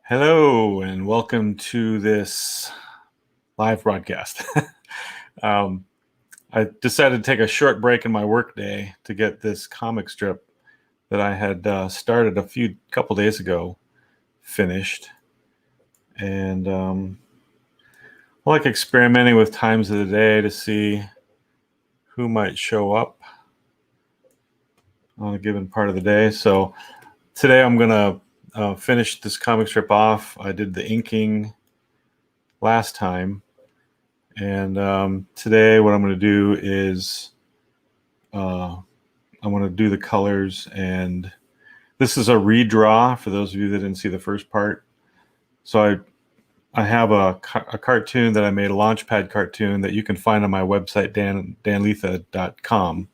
Hello and welcome to this live broadcast. I decided to take a short break in my workday to get this comic strip that I had started a couple days ago finished, and I like experimenting with times of the day to see who might show up on a given part of the day. So today I'm gonna finish this comic strip off. I did the inking last time. And today what I'm going to do is I'm going to do the colors, and this is a redraw for those of you that didn't see the first part. So I have a cartoon that I made, a Launchpad cartoon that you can find on my website, danlietha.com.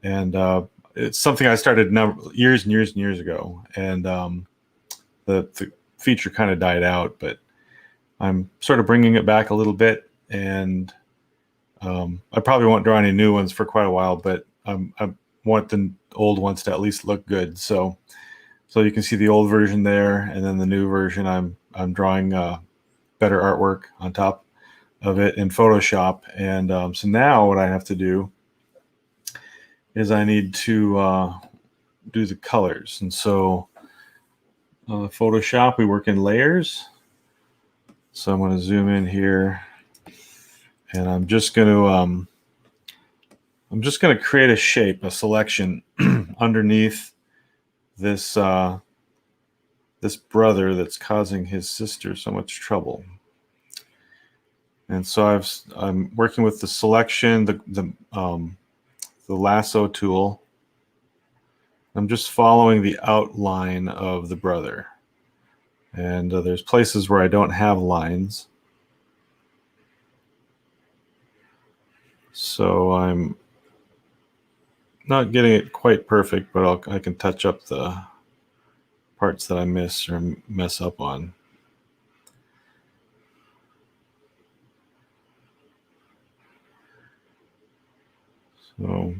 And it's something I started years and years and years ago, and the feature kind of died out, but I'm sort of bringing it back a little bit. And I probably won't draw any new ones for quite a while, but I want the old ones to at least look good. So you can see the old version there, and then the new version. I'm drawing better artwork on top of it in Photoshop. And so now what I have to do is I need to do the colors. And so Photoshop, we work in layers. So I'm going to zoom in here. And I'm just going to create a shape, a selection underneath this this brother that's causing his sister so much trouble. And so I'm working with the selection, the lasso tool. I'm just following the outline of the brother. And there's places where I don't have lines. So I'm not getting it quite perfect, but I can touch up the parts that I miss or mess up on. So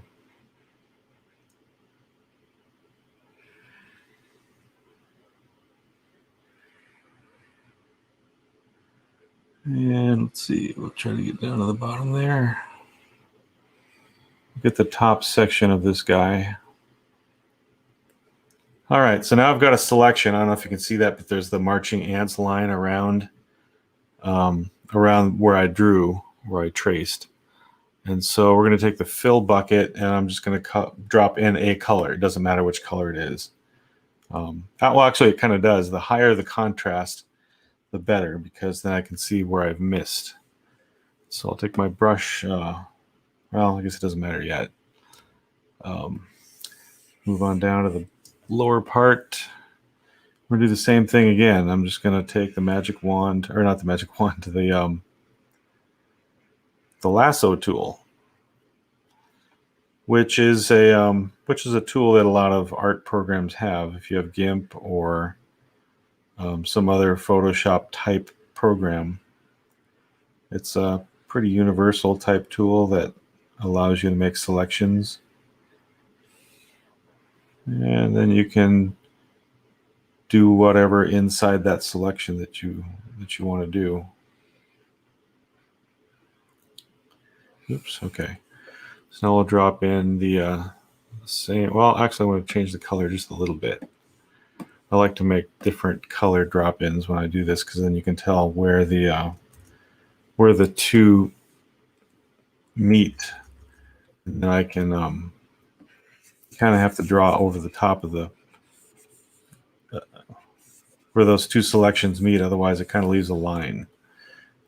and let's see, we'll try to get down to the bottom there. Get the top section of this guy. All right, so now I've got a selection. I don't know if you can see that, but there's the marching ants line around where I drew, where I traced. And so we're going to take the fill bucket, and I'm just going to drop in a color. It doesn't matter which color it is. Well, actually, it kind of does. The higher the contrast, the better, because then I can see where I've missed. So I'll take my brush. Well, I guess it doesn't matter yet. Move on down to the lower part. We're going to do the same thing again. I'm just going to take the magic wand, or not the magic wand, the lasso tool, which is a tool that a lot of art programs have. If you have GIMP or some other Photoshop type program, it's a pretty universal type tool that allows you to make selections, and then you can do whatever inside that selection that you want to do. Oops, okay. So now we'll drop in the same. Well, actually, I want to change the color just a little bit. I like to make different color drop-ins when I do this, because then you can tell where the two meet. And then I can kind of have to draw over the top of the where those two selections meet. Otherwise, it kind of leaves a line.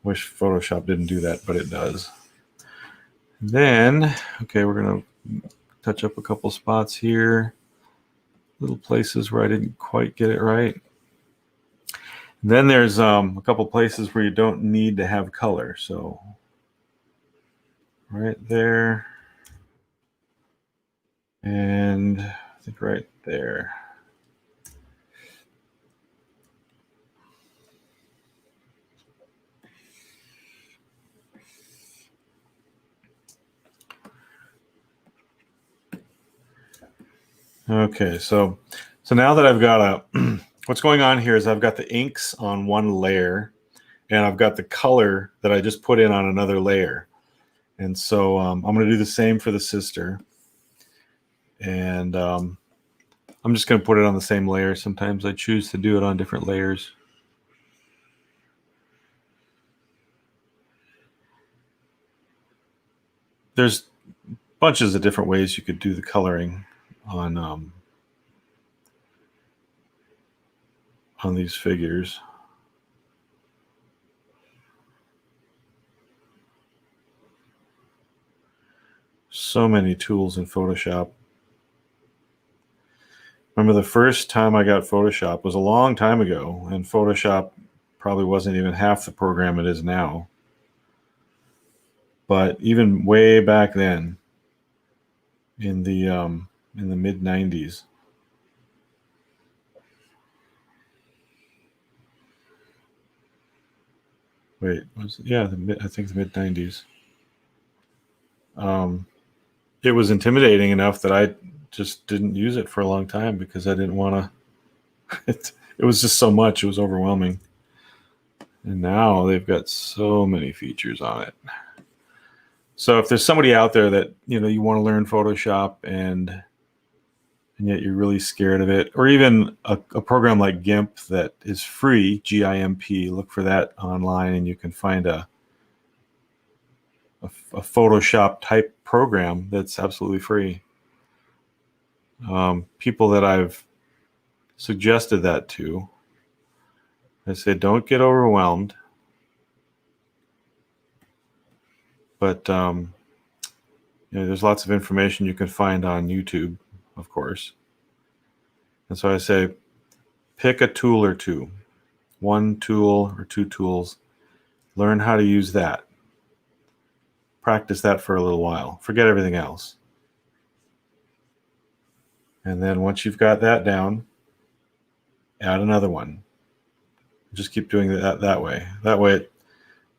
Wish Photoshop didn't do that, but it does. Then, okay, we're going to touch up a couple spots here. Little places where I didn't quite get it right. Then there's a couple places where you don't need to have color. So right there, and I think right there. Okay, so now that I've got what's going on here is I've got the inks on one layer, and I've got the color that I just put in on another layer. And so I'm going to do the same for the sister. And I'm just going to put it on the same layer. Sometimes I choose to do it on different layers. There's bunches of different ways you could do the coloring on these figures. So many tools in Photoshop. Remember the first time I got Photoshop was a long time ago, and Photoshop probably wasn't even half the program it is now. But even way back then, in the mid 90s. Wait, I think the mid 90s. It was intimidating enough that I just didn't use it for a long time because I didn't want to. It was just so much; it was overwhelming. And now they've got so many features on it. So if there's somebody out there that you want to learn Photoshop and yet you're really scared of it, or even a program like GIMP that is free, GIMP, look for that online and you can find a Photoshop type program that's absolutely free. People that I've suggested that to, I say don't get overwhelmed, but there's lots of information you can find on YouTube, of course. And so I say pick a tool or two, one tool or two tools, learn how to use that. Practice that for a little while. Forget everything else. And then once you've got that down, add another one. Just keep doing that way. That way,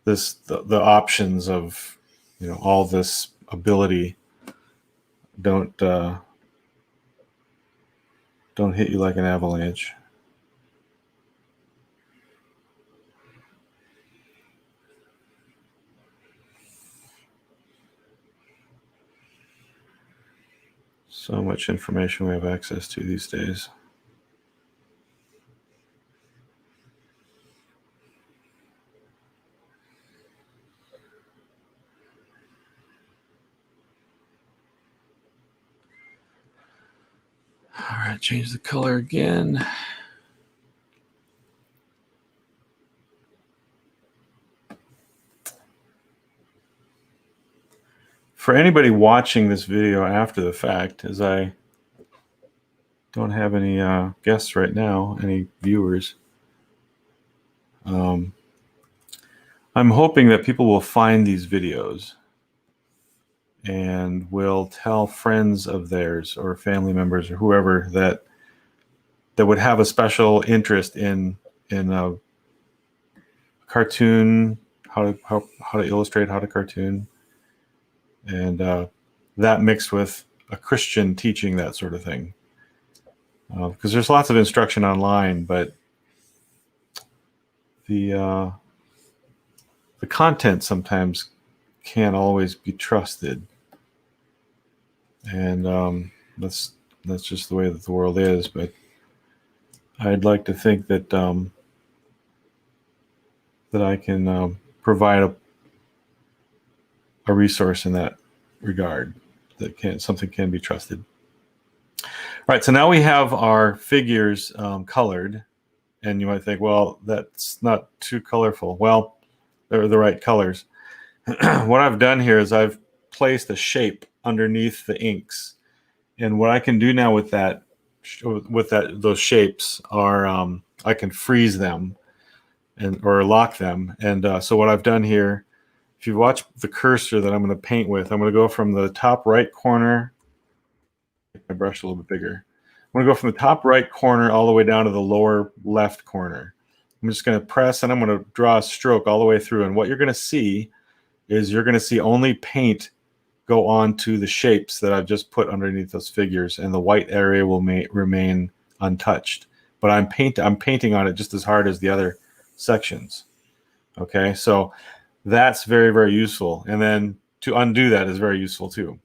the options of all this ability don't hit you like an avalanche. So much information we have access to these days. All right, change the color again. For anybody watching this video after the fact, as I don't have any guests right now, any viewers, I'm hoping that people will find these videos and will tell friends of theirs or family members or whoever that would have a special interest in a cartoon, how to illustrate, how to cartoon, and that mixed with a Christian teaching, that sort of thing. Because there's lots of instruction online, but the content sometimes can't always be trusted, and that's just the way that the world is. But I'd like to think that that I can provide a resource in that regard, that something can be trusted. All right, so now we have our figures colored, and you might think, well, that's not too colorful. Well, they're the right colors. What I've done here is I've placed a shape underneath the inks, and what I can do now with those shapes are I can freeze them or lock them. And so what I've done here, if you watch the cursor that I'm going to paint with, I'm going to go from the top right corner. Make my brush a little bit bigger. I'm going to go from the top right corner all the way down to the lower left corner. I'm just going to press, and I'm going to draw a stroke all the way through. And what you're going to see is you're going to see only paint go on to the shapes that I've just put underneath those figures, and the white area will remain untouched. but I'm painting on it just as hard as the other sections. Okay, so that's very, very useful. And then to undo that is very useful too.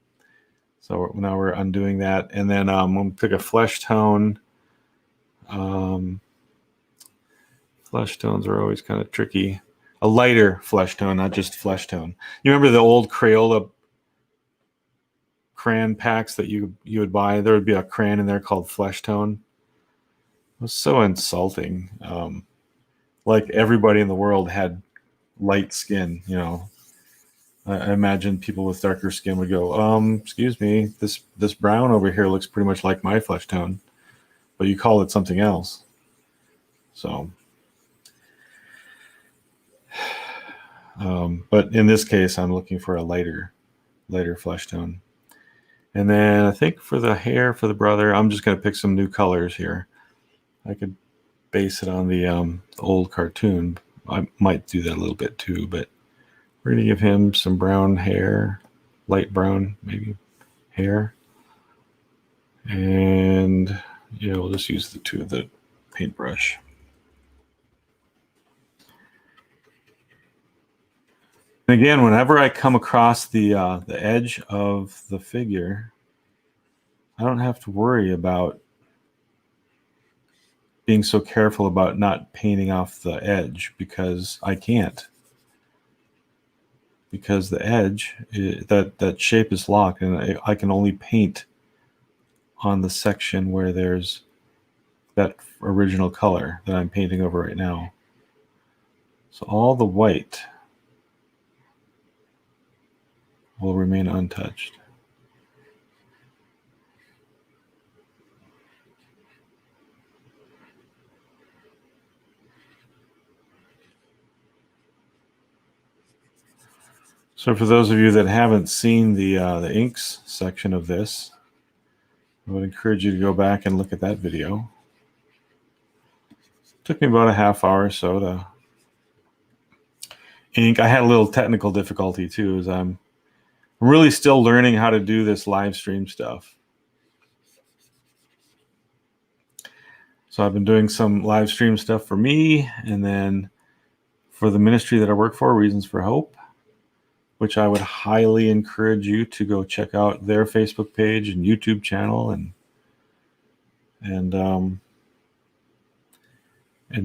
So now we're undoing that, and then we'll pick a flesh tone. Flesh tones are always kind of tricky. A lighter flesh tone, not just flesh tone. You remember the old Crayola crayon packs that you would buy? There would be a crayon in there called flesh tone. It was so insulting. Like everybody in the world had light skin, you know. I imagine people with darker skin would go, excuse me, this brown over here looks pretty much like my flesh tone, but you call it something else. So, but in this case, I'm looking for a lighter flesh tone. And then I think for the hair for the brother, I'm just going to pick some new colors here. I could base it on the old cartoon. I might do that a little bit too, but we're going to give him some brown hair, light brown maybe hair. And yeah, we'll just use the paintbrush. And again, whenever I come across the edge of the figure, I don't have to worry about being so careful about not painting off the edge, because I can't. Because the edge, that shape is locked, and I can only paint on the section where there's that original color that I'm painting over right now. So all the white will remain untouched. So for those of you that haven't seen the inks section of this, I would encourage you to go back and look at that video. It took me about a half hour or so to ink. I had a little technical difficulty too, as I'm really still learning how to do this live stream stuff. So I've been doing some live stream stuff for me, and then for the ministry that I work for, Reasons for Hope, which I would highly encourage you to go check out their Facebook page and YouTube channel, and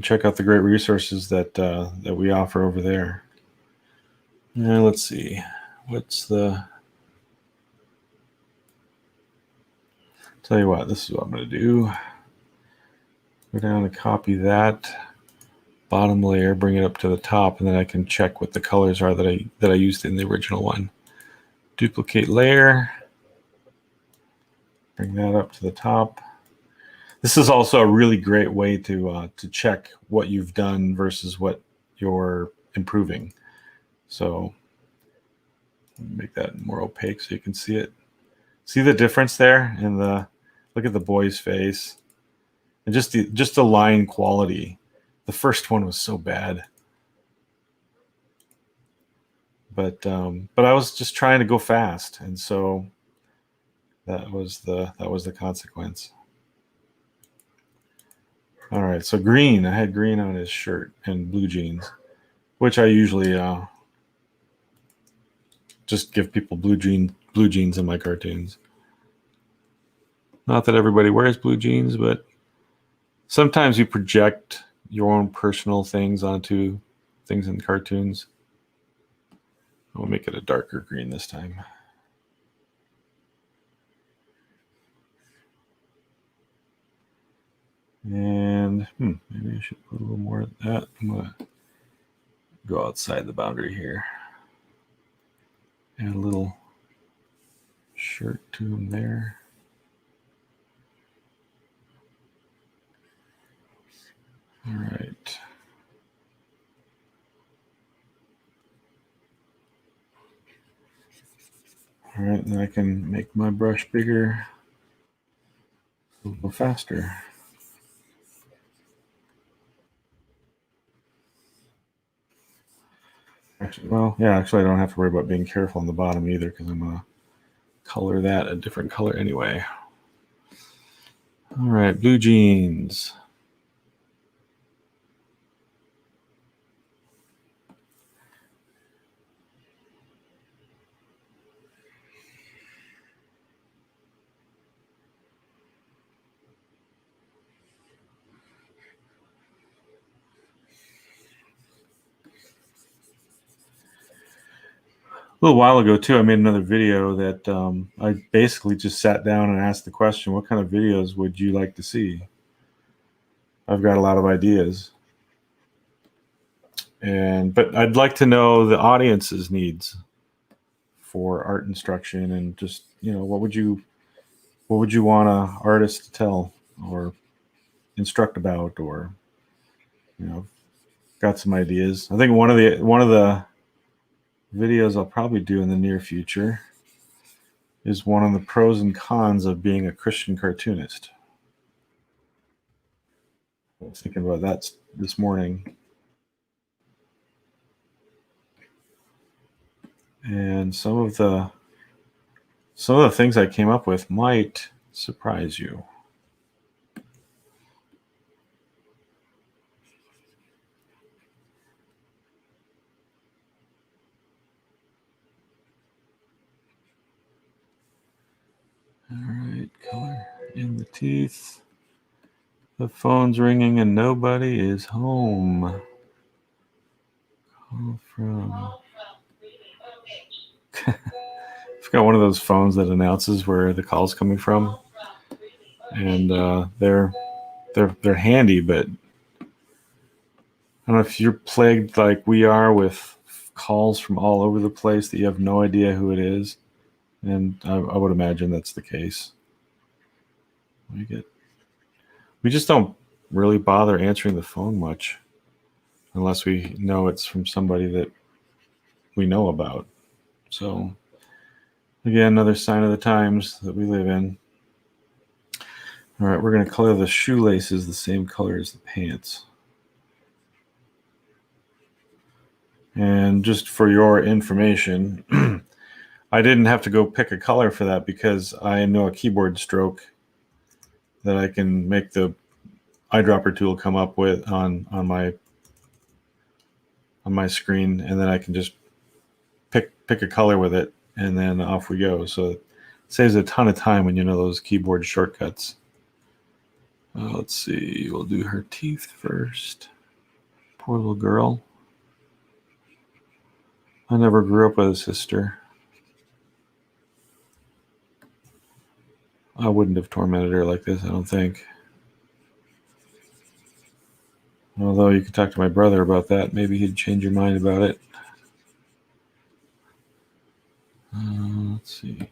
check out the great resources that that we offer over there. Now let's see, what's the? Tell you what, this is what I'm going to do. Go down and copy that bottom layer, bring it up to the top, and then I can check what the colors are that I used in the original one. Duplicate layer, bring that up to the top. This is also a really great way to check what you've done versus what you're improving. So make that more opaque so you can see it. See the difference there in the, look at the boy's face, and just the line quality. The first one was so bad, but I was just trying to go fast, and so that was the consequence. All right, so green. I had green on his shirt and blue jeans, which I usually just give people blue jeans in my cartoons. Not that everybody wears blue jeans, but sometimes you project your own personal things onto things in cartoons. I'll make it a darker green this time. And maybe I should put a little more of that. I'm going to go outside the boundary here. Add a little shirt to him there. All right. All right, then I can make my brush bigger, a little faster. Actually, well, yeah, actually I don't have to worry about being careful on the bottom either, because I'm going to color that a different color anyway. All right, blue jeans. little while ago too, I made another video that I basically just sat down and asked the question, what kind of videos would you like to see? I've got a lot of ideas. But I'd like to know the audience's needs for art instruction, and just, what would you want an artist to tell or instruct about, or got some ideas. I think one of the videos I'll probably do in the near future is one on the pros and cons of being a Christian cartoonist. I was thinking about that this morning. And some of the things I came up with might surprise you. All right, color in the teeth. The phone's ringing and nobody is home. Call from. I've got one of those phones that announces where the call's coming from, and they're handy, but I don't know if you're plagued like we are with calls from all over the place that you have no idea who it is, and I would imagine that's the case. We just don't really bother answering the phone much unless we know it's from somebody that we know about. So again, another sign of the times that we live in. All right, we're going to color the shoelaces the same color as the pants. And just for your information, I didn't have to go pick a color for that because I know a keyboard stroke that I can make the eyedropper tool come up with on my screen, and then I can just pick a color with it, and then off we go. So it saves a ton of time when you know those keyboard shortcuts. Let's see, we'll do her teeth first. Poor little girl. I never grew up with a sister. I wouldn't have tormented her like this, I don't think. Although you could talk to my brother about that. Maybe he'd change your mind about it. Let's see.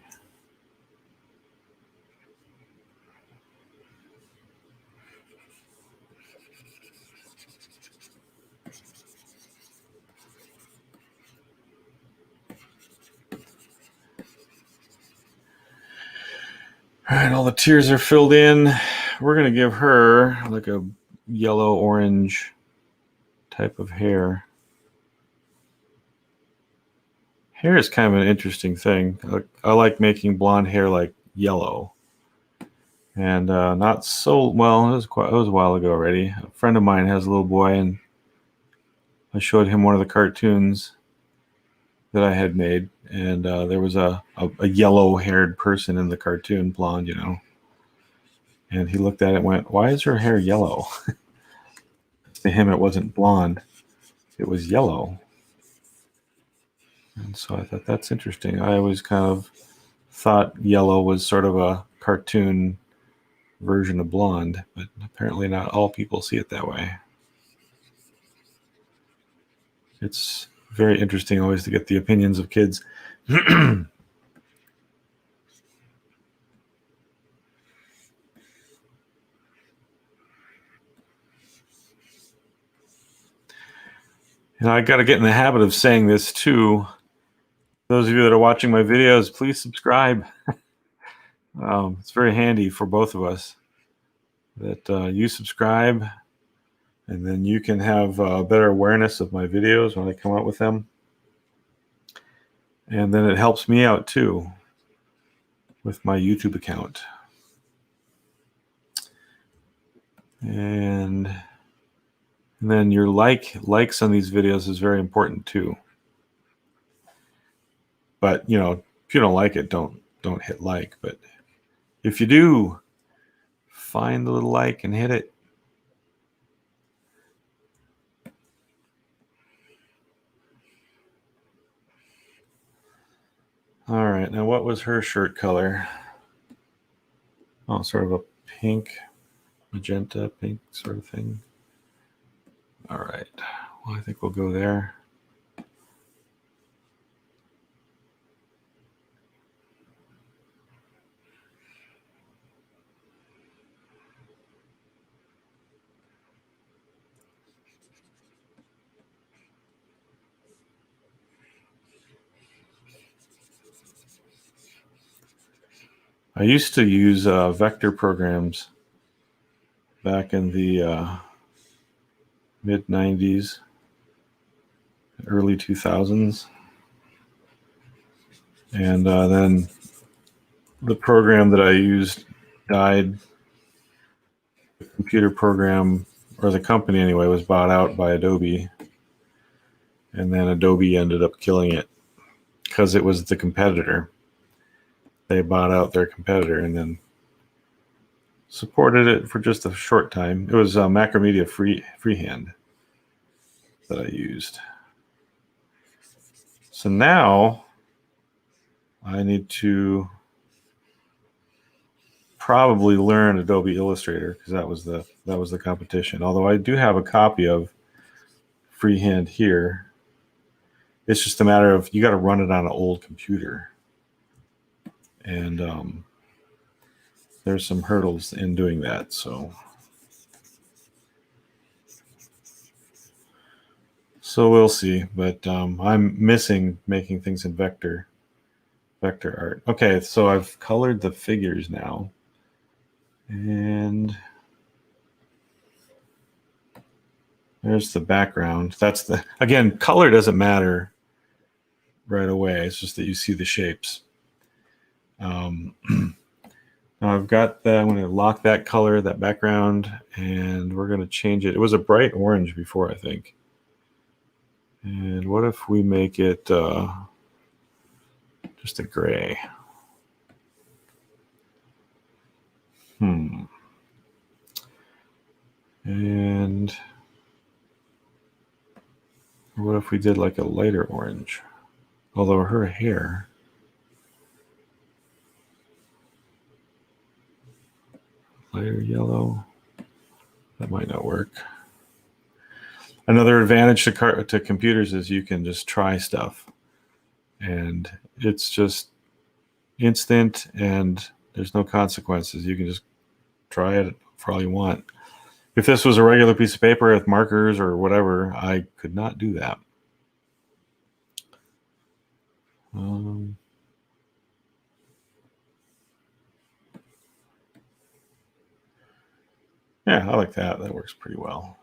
All right, all the tears are filled in. We're going to give her like a yellow-orange type of hair. Hair is kind of an interesting thing. I like making blonde hair like yellow. And not so well. It was a while ago already. A friend of mine has a little boy, and I showed him one of the cartoons that I had made, and there was a yellow-haired person in the cartoon, blonde, And he looked at it and went, "Why is her hair yellow?" To him, it wasn't blonde; it was yellow. And so I thought that's interesting. I always kind of thought yellow was sort of a cartoon version of blonde, but apparently not all people see it that way. It's very interesting always to get the opinions of kids. I got to get in the habit of saying this too. Those of you that are watching my videos, please subscribe. It's very handy for both of us that you subscribe, and then you can have better awareness of my videos when I come out with them. And then it helps me out too with my YouTube account. And then your likes on these videos is very important too. But if you don't like it, don't hit like. But if you do, find the little like and hit it. right, now what was her shirt color? Oh, sort of a pink, magenta, pink sort of thing. All right, well, I think we'll go there. I used to use vector programs back in the mid 90s, early 2000s. And then the program that I used died. The computer program, or the company anyway, was bought out by Adobe. And then Adobe ended up killing it because it was the competitor. They bought out their competitor and then supported it for just a short time. It was Macromedia Freehand that I used. So now I need to probably learn Adobe Illustrator because that was the competition. Although I do have a copy of Freehand here. It's just a matter of you got to run it on an old computer, and there's some hurdles in doing that. So we'll see. But I'm missing making things in vector art. Okay, so I've colored the figures now, and there's the background. That's the, again, color doesn't matter right away. It's just that you see the shapes. Now I've got that. I'm going to lock that color, that background, and we're going to change it. It was a bright orange before, I think. And what if we make it just a gray? And what if we did like a lighter orange? Although her hair, lighter yellow, that might not work. Another advantage to computers is you can just try stuff, and it's just instant, and there's no consequences. You can just try it for all you want. If this was a regular piece of paper with markers or whatever, I could not do that. Yeah, I like that. That works pretty well.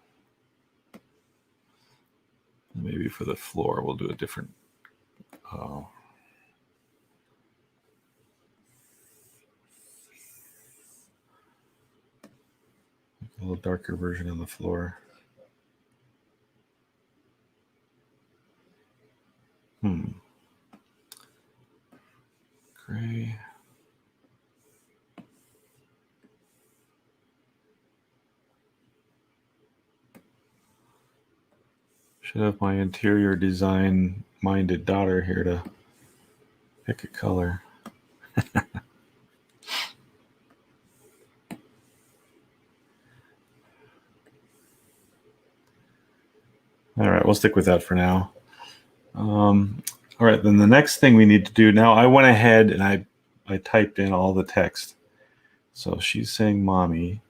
Maybe for the floor, we'll do a different. A little darker version on the floor. Gray. Should have my interior design minded daughter here to pick a color. All right, we'll stick with that for now. All right, then the next thing we need to do now, I went ahead and I typed in all the text. So she's saying mommy,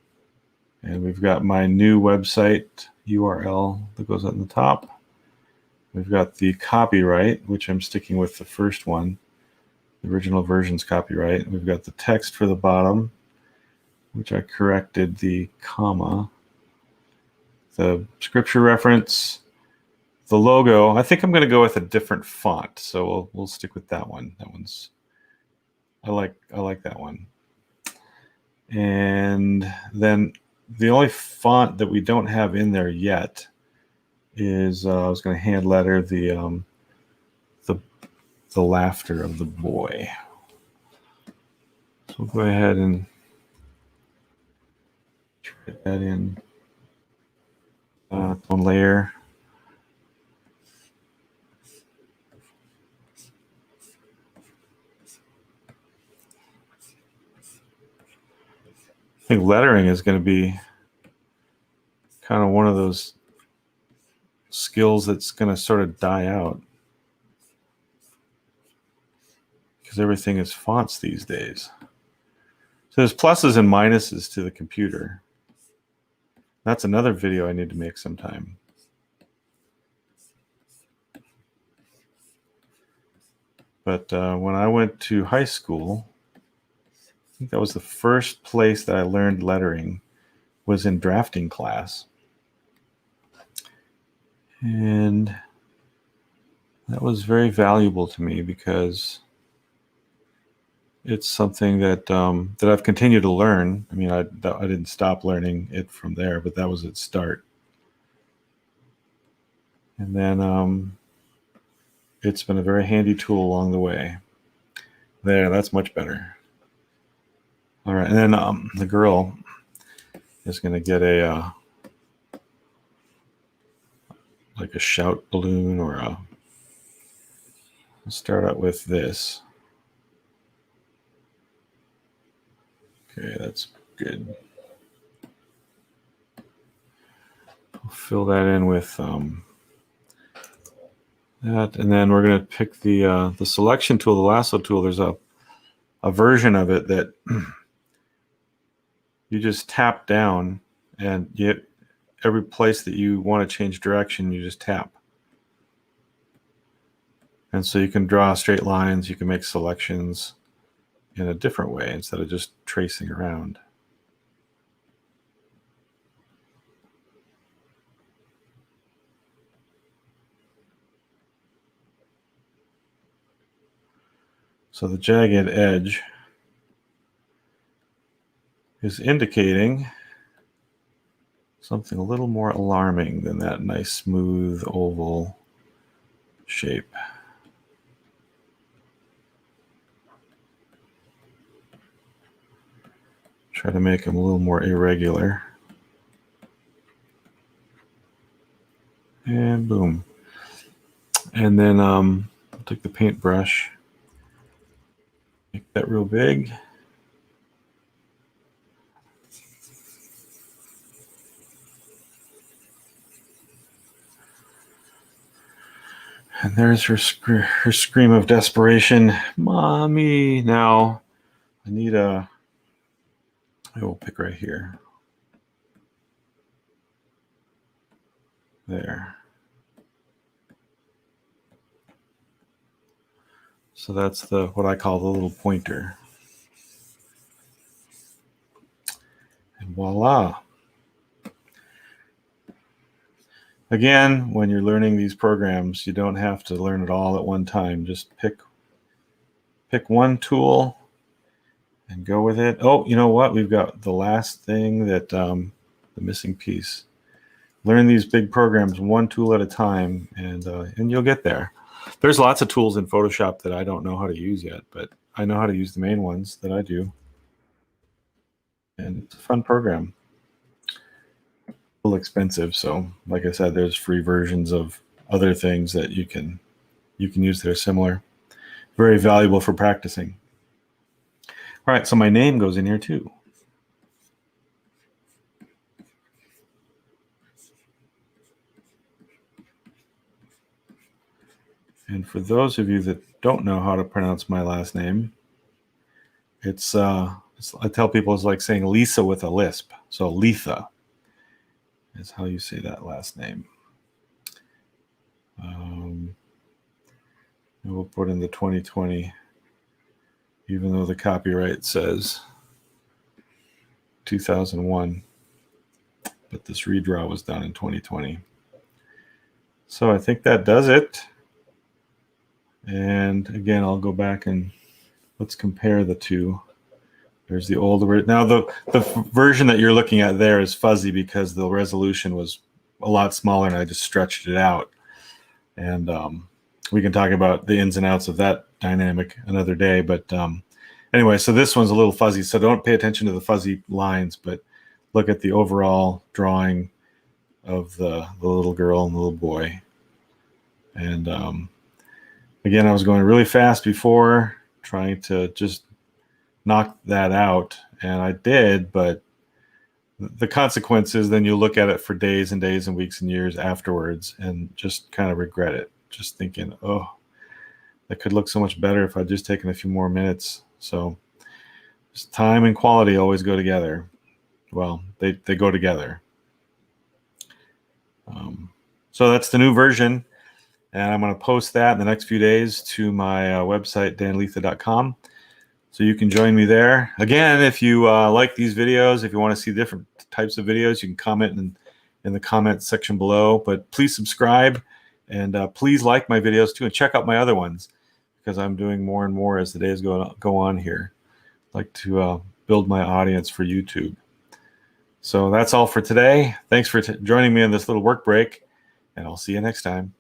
and we've got my new website URL that goes on the top. We've got the copyright, which I'm sticking with the first one, the original version's copyright. We've got the text for the bottom, which I corrected the comma, the scripture reference, the logo. I think I'm going to go with a different font, so we'll stick with that one. That one's I like that one. And then the only font that we don't have in there yet is I was going to hand letter the laughter of the boy. So we'll go ahead and put that in one layer. think lettering is going to be kind of one of those skills that's going to sort of die out because everything is fonts these days. So there's pluses and minuses to the computer. That's another video I need to make sometime. But when I went to high school, I think that was the first place that I learned lettering, was in drafting class. And that was very valuable to me because it's something that that I've continued to learn. I mean, I didn't stop learning it from there, but that was its start. And then it's been a very handy tool along the way. There, that's much better. All right, and then the girl is going to get a like a shout balloon or a. Let's start out with this. Okay, that's good. We'll fill that in with that, and then we're going to pick the selection tool, the lasso tool. There's a version of it that you just tap down, and every place that you want to change direction, you just tap. And so you can draw straight lines, you can make selections in a different way instead of just tracing around. So the jagged edge is indicating something a little more alarming than that nice smooth oval shape. Try to make them a little more irregular. And boom. And then I'll take the paintbrush, make that real big. And there's her scream of desperation. Mommy. Now I need I will pick right here. There. So that's what I call the little pointer. And voila. Again, when you're learning these programs, you don't have to learn it all at one time. Just pick one tool and go with it. Oh, you know what? We've got the last thing that the missing piece. Learn these big programs one tool at a time, and you'll get there. There's lots of tools in Photoshop that I don't know how to use yet, but I know how to use the main ones that I do. And it's a fun program. A little expensive, so like I said, there's free versions of other things that you can use that are similar. Very valuable for practicing. All right, so my name goes in here too. And for those of you that don't know how to pronounce my last name, it's I tell people it's like saying Lisa with a lisp. So Lietha is how you say that last name. And we'll put in the 2020, even though the copyright says 2001, but this redraw was done in 2020. So I think that does it. And again, I'll go back and let's compare the two. There's the older. Now the version that you're looking at there is fuzzy because the resolution was a lot smaller and I just stretched it out. And we can talk about the ins and outs of that dynamic another day. But anyway, so this one's a little fuzzy. So don't pay attention to the fuzzy lines, but look at the overall drawing of the little girl and the little boy. And again, I was going really fast before, trying to just knock that out, and I did, but the consequence is then you look at it for days and days and weeks and years afterwards and just kind of regret it, just thinking, oh, that could look so much better if I'd just taken a few more minutes. So just time and quality always go together. Well, they go together. So that's the new version, and I'm going to post that in the next few days to my website, danlietha.com. So you can join me there. Again, if you like these videos, if you want to see different types of videos, you can comment in the comment section below. But please subscribe, and please like my videos too, and check out my other ones, because I'm doing more and more as the days go on here. I'd like to build my audience for YouTube. So that's all for today. Thanks for joining me on this little work break, and I'll see you next time.